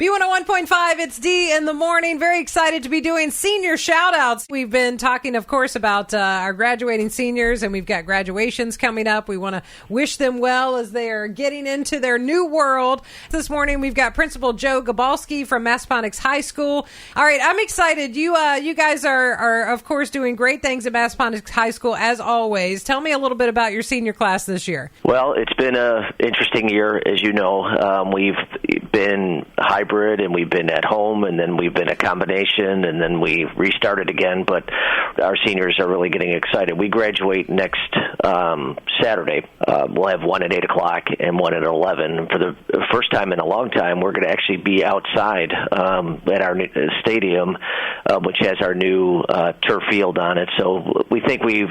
B101.5, it's D in the morning. Very excited to be doing senior shout-outs. We've been talking, of course, about our graduating seniors, and we've got graduations coming up. We want to wish them well as they are getting into their new world. This morning, we've got Principal Joe Gabalski from Massaponax High School. All right, I'm excited. You guys are, of course, doing great things at Massaponax High School, as always. Tell me a little bit about your senior class this year. Well, it's been an interesting year, as you know. We've been hybrid, and we've been at home, and then we've been a combination, and then we restarted again. But our seniors are really getting excited. We graduate next Saturday. We'll have one at 8 o'clock and one at 11. And for the first time in a long time, we're going to actually be outside at our stadium, which has our new turf field on it. So we think we've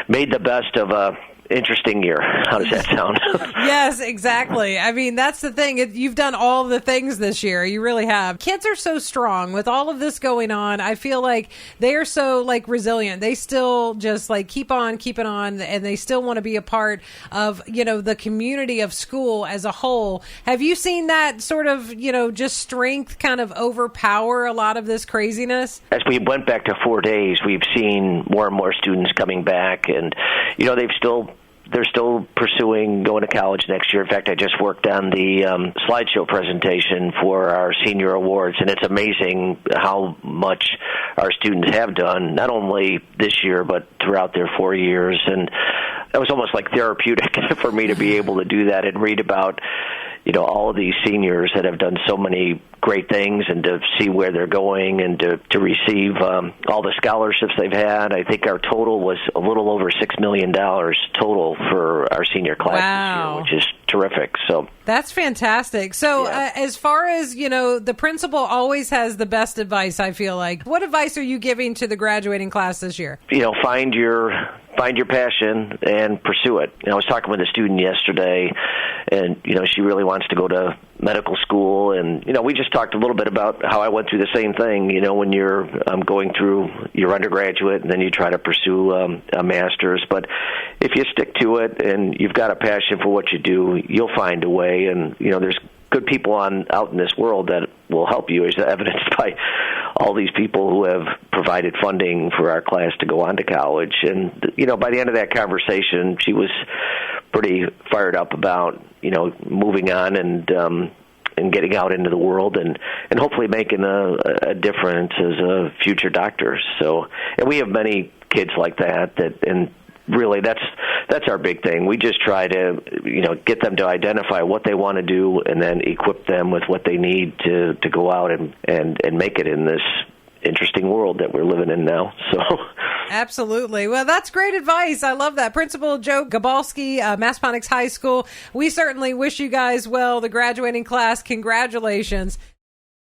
made the best of a interesting year. How does that sound? Yes, exactly. I mean, that's the thing. You've done all the things this year. You really have. Kids are so strong with all of this going on. I feel like they are so resilient. They still just keep on keeping on, and they still want to be a part of, the community of school as a whole. Have you seen that sort of, just strength kind of overpower a lot of this craziness? As we went back to 4 days, we've seen more and more students coming back, and, they're still pursuing going to college next year. In fact, I just worked on the slideshow presentation for our senior awards, and it's amazing how much our students have done, not only this year, but throughout their 4 years. And it was almost like therapeutic for me to be able to do that and read about all of these seniors that have done so many great things, and to see where they're going, and to receive all the scholarships they've had. I think our total was a little over $6 million total for our senior class this year, which is terrific. So that's fantastic. So as far as, the principal always has the best advice, I feel like. What advice are you giving to the graduating class this year? Find your passion and pursue it. I was talking with a student yesterday, and she really wants to go to medical school, and we just talked a little bit about how I went through the same thing. When you're going through your undergraduate, and then you try to pursue a master's. But if you stick to it and you've got a passion for what you do, you'll find a way. And there's good people out in this world that will help you, as evidenced by all these people who have provided funding for our class to go on to college. And by the end of that conversation, she was pretty fired up about moving on and getting out into the world, and hopefully making a difference as a future doctor. So, and we have many kids like that, and really that's our big thing. We just try to get them to identify what they want to do, and then equip them with what they need to go out and make it in this interesting world that we're living in now. So absolutely. Well, that's great advice. I love that. Principal Joe Gabalski, Massaponax High School. We certainly wish you guys well, the graduating class. Congratulations.